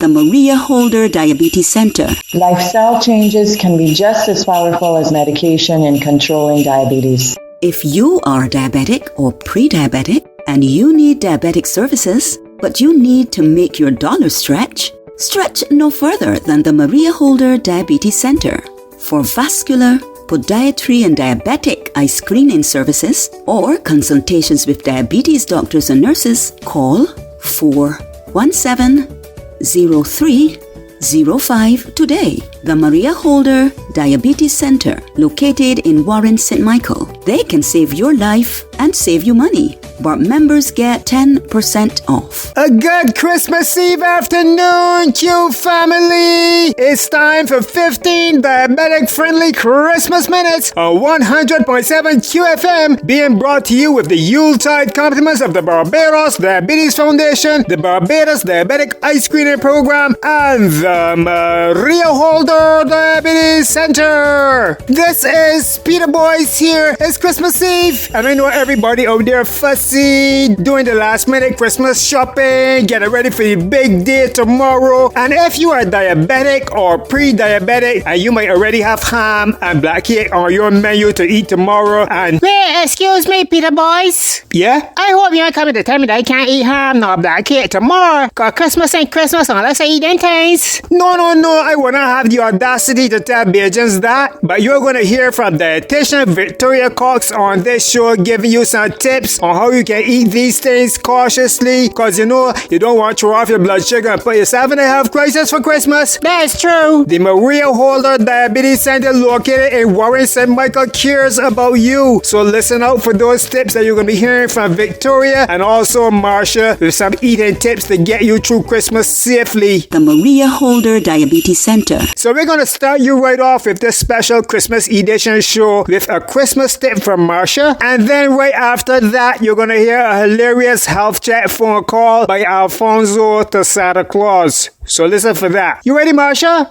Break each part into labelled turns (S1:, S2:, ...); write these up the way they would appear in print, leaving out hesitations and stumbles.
S1: the Maria Holder Diabetes Center.
S2: Lifestyle changes can be just as powerful as medication in controlling diabetes.
S1: If you are diabetic or pre-diabetic and you need diabetic services, but you need to make your dollar stretch no further than the Maria Holder Diabetes Center. For vascular, podiatry and diabetic eye screening services or consultations with diabetes doctors and nurses, call 417-0305 today. The Maria Holder Diabetes Center, located in Warren, St. Michael. They can save your life and save you money. But members get 10% off.
S3: A good Christmas Eve afternoon, Q family! It's time for 15 diabetic-friendly Christmas minutes on 100.7 QFM, being brought to you with the Yuletide compliments of the Barbados Diabetes Foundation, the Barbados Diabetic Eye Screening Program, and the Maria Holder Diabetes Center. This is Peter Boyce here. It's Christmas Eve, and I know everybody out there fussy doing the last minute Christmas shopping, getting ready for the big day tomorrow. And if you are diabetic or pre-diabetic and you might already have ham and black cake on your menu to eat tomorrow, and
S4: wait, excuse me, Peter Boyce.
S3: Yeah?
S4: I hope you ain't coming to tell me that I can't eat ham nor black cake tomorrow, cause Christmas ain't Christmas unless I eat them things.
S3: No, I will not have the audacity to tell Bajans that, but you're going to hear from dietitian Victoria Cox on this show, giving you some tips on how you can eat these things cautiously, because you know you don't want to throw off your blood sugar and put yourself in a health crisis for Christmas.
S4: That's true.
S3: The Maria Holder Diabetes Center, located in Warren, St. Michael, cares about you. So listen out for those tips that you're going to be hearing from Victoria and also Marsha with some eating tips to get you through Christmas safely.
S1: The Maria Holder Diabetes Center.
S3: So we're going to start you right off with this special Christmas edition show with a Christmas tip from Marsha, and then right after that you're going to hear a hilarious health check phone call by Alfonso to Santa Claus. So listen for that. You ready, Marsha?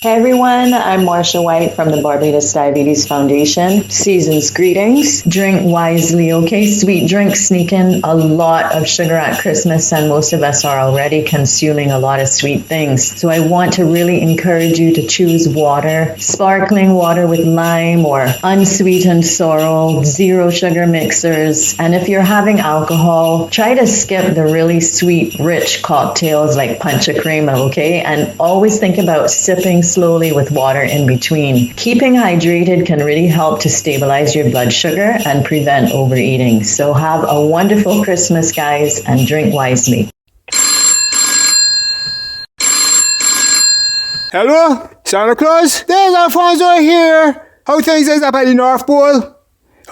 S2: Hey everyone, I'm Marsha White from the Barbados Diabetes Foundation. Season's greetings. Drink wisely, okay? Sweet drinks sneak in a lot of sugar at Christmas, and most of us are already consuming a lot of sweet things. So I want to really encourage you to choose water, sparkling water with lime or unsweetened sorrel, zero sugar mixers. And if you're having alcohol, try to skip the really sweet, rich cocktails like Punch a Crema, okay? And always think about sipping slowly with water in between. Keeping hydrated can really help to stabilize your blood sugar and prevent overeating. So have a wonderful Christmas, guys, and drink wisely.
S3: Hello? Santa Claus? There's Alfonso here. How things is up at the North Pole?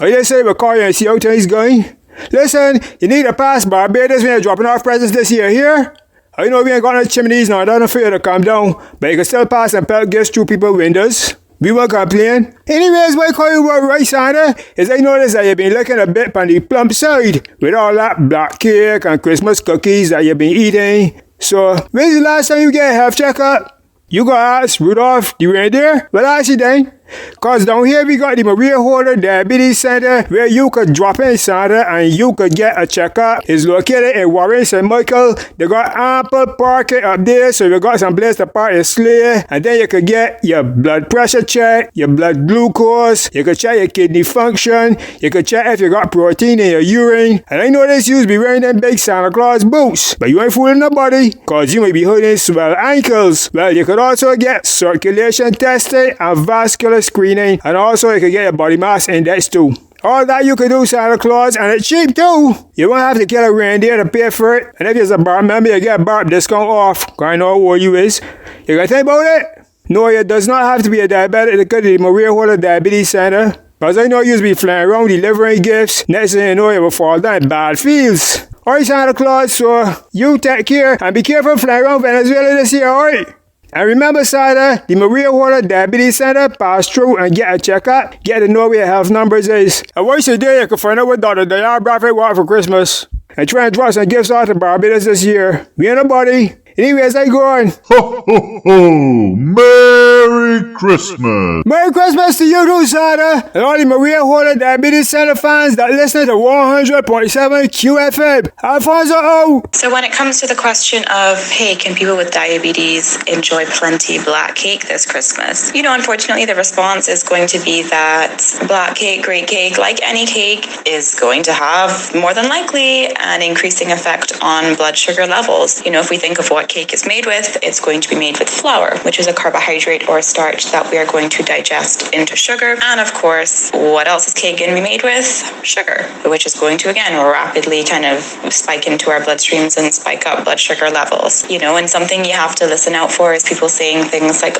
S3: I just say we'll call you and see how things going. Listen, you need to pass Barbados when you're dropping off presents this year, here? I know we ain't got no chimneys now, don't fear to come down, but you can still pass and pelt gifts through people's windows. We won't complain. Anyways, what I call you about right, Santa, is I noticed that you've been looking a bit on the plump side with all that black cake and Christmas cookies that you've been eating. So, when's the last time you get a health checkup? You got ask Rudolph the reindeer? Well, ask you then. Cause down here we got the Maria Holder Diabetes Center where you could drop in Santa and you could get a checkup. It's located in Warren, St. Michael. They got ample parking up there, so you got some place to park your sleigh, and then you could get your blood pressure check, your blood glucose, you could check your kidney function, you could check if you got protein in your urine. And I know this used to be wearing them big Santa Claus boots, but you ain't fooling nobody, cause you might be holding swell ankles. Well, you could also get circulation testing and vascular screening, and also you can get your body mass index too. All that you can do, Santa Claus, and it's cheap too. You won't have to kill a reindeer to pay for it, and if you're a bar member, you get a bar discount off. I know how old you is. You gotta think about it. No, it does not have to be a diabetic to go to the Maria Holder Diabetes Center, because I know you used to be flying around delivering gifts. Next thing you know, you will fall down in bad fields. Alright, Santa Claus, so you take care and be careful flying around Venezuela this year, alright? And remember, Santa, the Maria Holder Diabetes Center, pass through and get a checkup. Get to know where your health numbers is. And once a day, you can find out what Dr. Diane Bradford want for Christmas. And try and drop some gifts out to Barbados this year. We ain't nobody. Anyways, I go on.
S5: Ho, ho, ho! Merry Christmas!
S3: Merry Christmas to you too, Sada, and all the Maria Holder Diabetes Center fans that listen to 100.7 QFM. Alfonso O.
S6: So when it comes to the question of, hey, can people with diabetes enjoy plenty black cake this Christmas? Unfortunately, the response is going to be that black cake, great cake, like any cake, is going to have more than likely an increasing effect on blood sugar levels. If we think of what cake is made with, it's going to be made with flour, which is a carbohydrate or a starch that we are going to digest into sugar. And of course, what else is cake going to be made with? Sugar, which is going to, again, rapidly kind of spike into our bloodstreams and spike up blood sugar levels. And something you have to listen out for is people saying things like,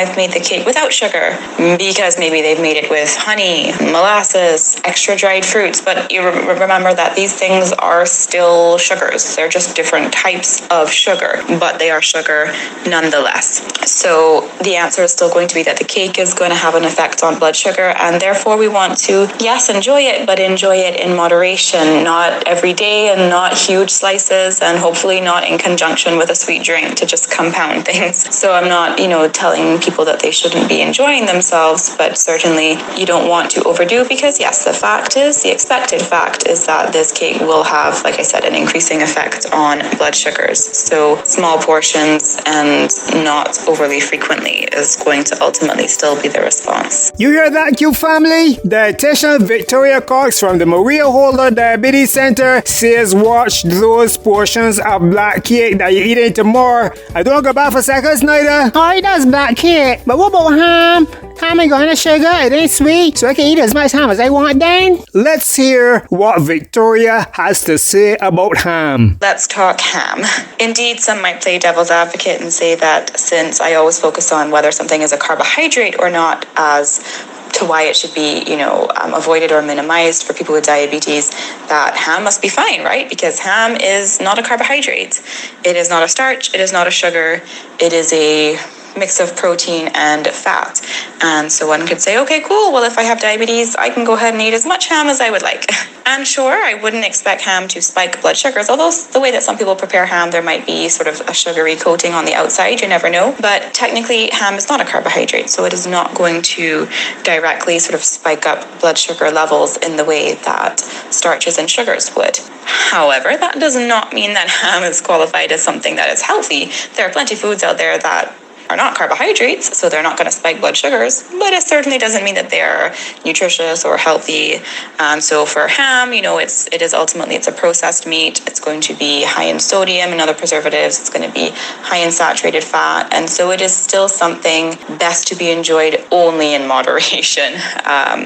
S6: I've made the cake without sugar, because maybe they've made it with honey, molasses, extra dried fruits. But you remember that these things are still sugars. They're just different types of sugar, but they are sugar nonetheless. So the answer is still going to be that the cake is going to have an effect on blood sugar, and therefore we want to, yes, enjoy it, but enjoy it in moderation, not every day and not huge slices, and hopefully not in conjunction with a sweet drink to just compound things. So I'm not, telling people that they shouldn't be enjoying themselves, but certainly you don't want to overdo, because yes, the expected fact is that this cake will have, like I said, an increasing effect on blood sugars. So small portions and not overly frequently is going to ultimately still be the response.
S3: You hear that, Q family? Dietitian Victoria Cox from the Maria Holder Diabetes Center says watch those portions of black cake that you're eating tomorrow. I don't go back for seconds, neither.
S4: Oh, he does black cake. But what about ham? Ham ain't got no sugar. It ain't sweet. So I can eat as much ham as I want then.
S3: Let's hear what Victoria has to say about ham.
S6: Let's talk ham. Indeed, some might play devil's advocate and say that since I always focus on whether something is a carbohydrate or not as to why it should be, avoided or minimized for people with diabetes, that ham must be fine, right? Because ham is not a carbohydrate. It is not a starch. It is not a sugar. It is a mix of protein and fat. And so one could say, okay, cool. Well, if I have diabetes, I can go ahead and eat as much ham as I would like. And sure, I wouldn't expect ham to spike blood sugars, although the way that some people prepare ham, there might be sort of a sugary coating on the outside. You never know. But technically, ham is not a carbohydrate, so it is not going to directly sort of spike up blood sugar levels in the way that starches and sugars would. However, that does not mean that ham is qualified as something that is healthy. There are plenty of foods out there that are not carbohydrates, so they're not going to spike blood sugars, but it certainly doesn't mean that they're nutritious or healthy. So for ham, it's a processed meat. It's going to be high in sodium and other preservatives. It's going to be high in saturated fat, and so it is still something best to be enjoyed only in moderation.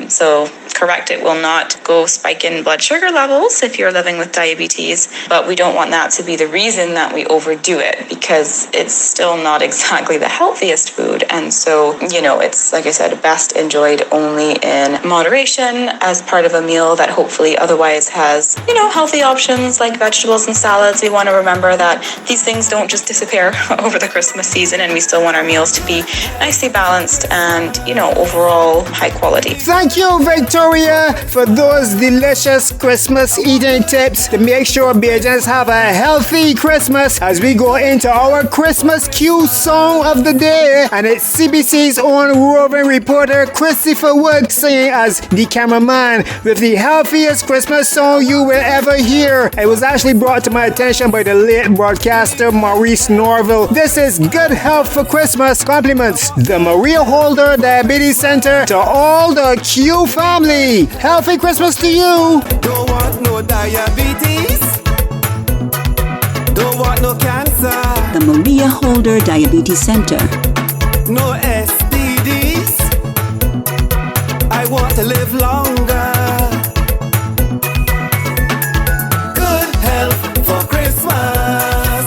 S6: So correct, it will not go spike in blood sugar levels if you're living with diabetes, but we don't want that to be the reason that we overdo it, because it's still not exactly the healthiest food. And so, it's, like I said, best enjoyed only in moderation as part of a meal that hopefully otherwise has, healthy options like vegetables and salads. We want to remember that these things don't just disappear over the Christmas season, and we still want our meals to be nicely balanced and, overall high quality.
S3: Thank you, Victoria, for those delicious Christmas eating tips to make sure Bajans have a healthy Christmas as we go into our Christmas Q song of the day. And it's CBC's own roving reporter Christopher Wood singing as the cameraman with the healthiest Christmas song you will ever hear. It was actually brought to my attention by the late broadcaster Maurice Norville. This is Good Health for Christmas. Compliments the Maria Holder Diabetes Center to all the Q family. Healthy Christmas to you.
S7: Don't want no diabetes. Don't want no cancer.
S1: The Maria Holder Diabetes Center.
S7: No STDs. I want to live longer. Good health for Christmas.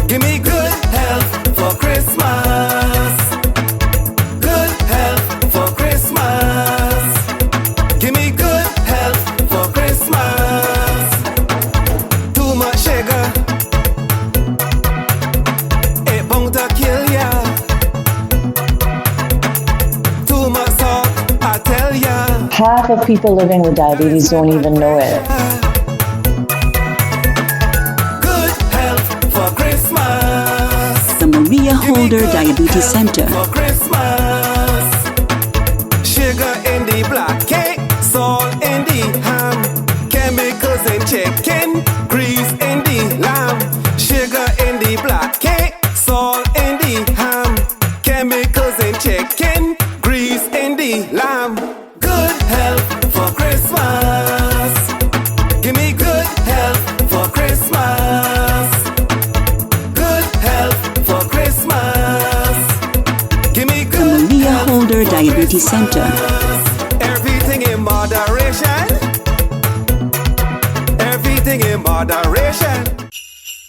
S7: Give me good health for Christmas. Good health for Christmas. Give me good health for Christmas. Too much sugar, it bound to kill ya. Too much salt, I tell ya.
S2: Half of people living with diabetes don't even know it.
S7: Good health for Christmas.
S1: Maria Holder Diabetes Center.
S7: For Christmas, sugar in the black cake, salt in the ham, chemicals in chicken, grease in the lamb. Sugar in the black cake, salt in the ham, chemicals in chicken, grease in the lamb. Good health for Christmas. Give me good health for Christmas. Good health for Christmas. Give me good
S1: Maria Holder Diabetes Center.
S7: Everything in moderation. Everything in moderation.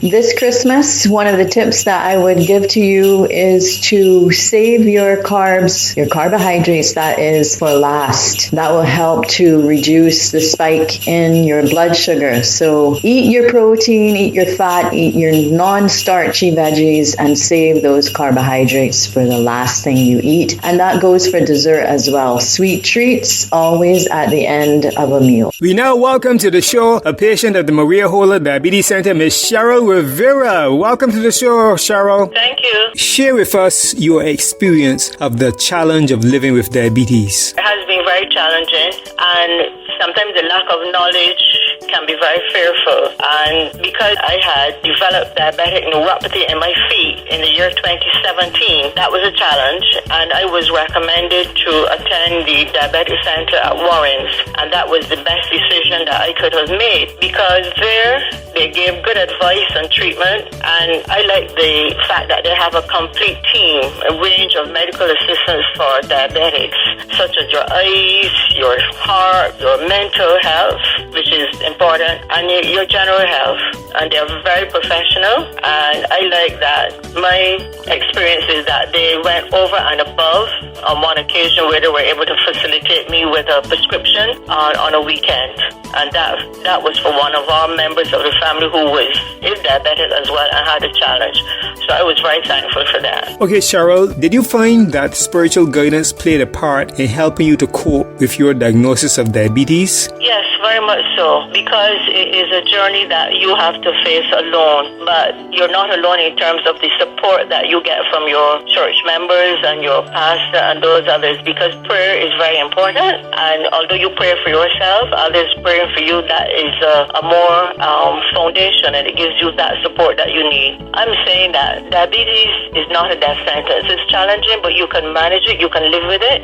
S2: This Christmas, one of the tips that I would give to you is to save your carbs, your carbohydrates, that is, for last. That will help to reduce the spike in your blood sugar. So eat your protein, eat your fat, eat your non-starchy veggies, and save those carbohydrates for the last thing you eat. And that goes for dessert as well. Sweet treats always at the end of a meal.
S3: We now welcome to the show a patient at the Maria Holder Diabetes Center, Miss Cheryl Rivera. Welcome to the show, Cheryl.
S8: Thank you.
S3: Share with us your experience of the challenge of living with diabetes.
S8: It has been very challenging, and sometimes the lack of knowledge can be very fearful. And because I had developed diabetic neuropathy in my feet in the year 2017, that was a challenge, and I was recommended to attend the Diabetic Center at Warren's, and that was the best decision that I could have made, because there they gave good advice on treatment, and I like the fact that they have a complete team, a range of medical assistance for diabetics, such as your eyes, your heart, your mental health, which is important, and your general health. And they're very professional, and I like that. My experience is that they went over and above on one occasion where they were able to facilitate me with a prescription on a weekend. And that was for one of our members of the family who is diabetic as well and had a challenge. So I was very thankful for that.
S3: Okay, Cheryl, did you find that spiritual guidance played a part in helping you to cope with your diagnosis of diabetes?
S8: Yes, very much so, because it is a journey that you have to face alone, but you're not alone in terms of the support that you get from your church members and your pastor and those others, because prayer is very important, and although you pray for yourself, others praying for you, that is a more foundation, and it gives you that support that you need. I'm saying that diabetes is not a death sentence. It's challenging, but you can manage it, you can live with it.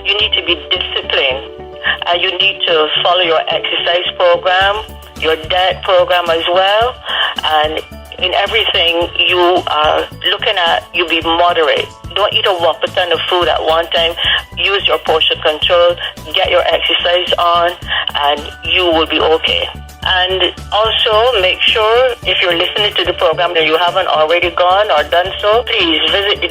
S8: You need to be disciplined, and you need to follow your exercise program, your diet program as well, and in everything you are looking at, you be moderate. Don't eat a whopper ton of food at one time. Use your portion control, get your exercise on, and you will be okay. And also make sure, if you're listening to the program that you haven't already gone or done so, please visit the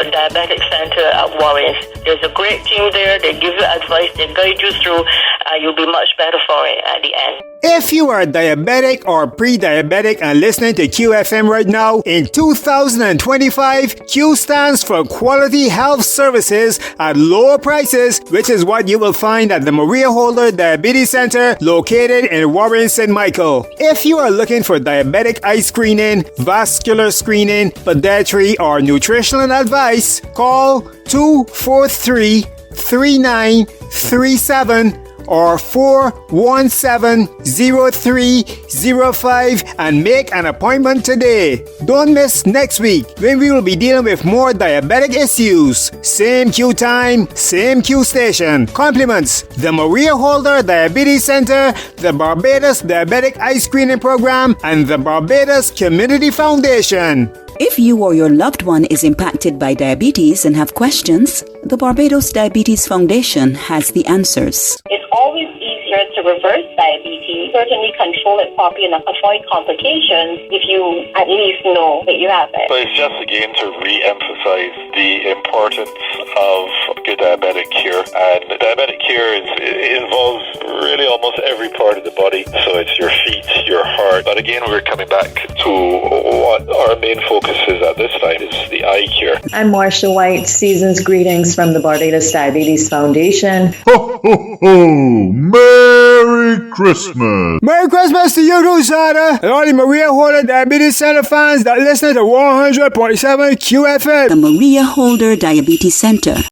S8: Diabetic Center at Warren's. There's a great team there. They give you advice, they guide you through, and you'll be much better for it at the end.
S3: If you are diabetic or pre-diabetic and listening to QFM right now, in 2025, Q stands for Quality Health Services at lower prices, which is what you will find at the Maria Holder Diabetes Center located in Warren, St. Michael. If you are looking for diabetic eye screening, vascular screening, podiatry, or nutritional advice, call 243-3937 or 417-0305 and make an appointment today. Don't miss next week when we will be dealing with more diabetic issues. Same Q time, same Q station. Compliments: the Maria Holder Diabetes Center, the Barbados Diabetic Eye Screening Program, and the Barbados Community Foundation.
S1: If you or your loved one is impacted by diabetes and have questions, the Barbados Diabetes Foundation has the answers.
S9: It's always easier to reverse diabetes, certainly control it properly and avoid complications if you at least know that you have it.
S10: But it's just again to re-emphasize the importance of good diabetic care. And diabetic care involves really almost every part of the body. So it's your feet, your heart. But again, we're coming back to what our main focus is at this time is the eye care.
S2: I'm Marcia White. Season's greetings from the Barbados Diabetes Foundation.
S5: Ho, ho, ho! Merry Christmas.
S3: Merry Christmas to you too, Sada, and all the Maria Holder Diabetes Center fans that listen to 100.7 QFM.
S1: The Maria Holder Diabetes Center.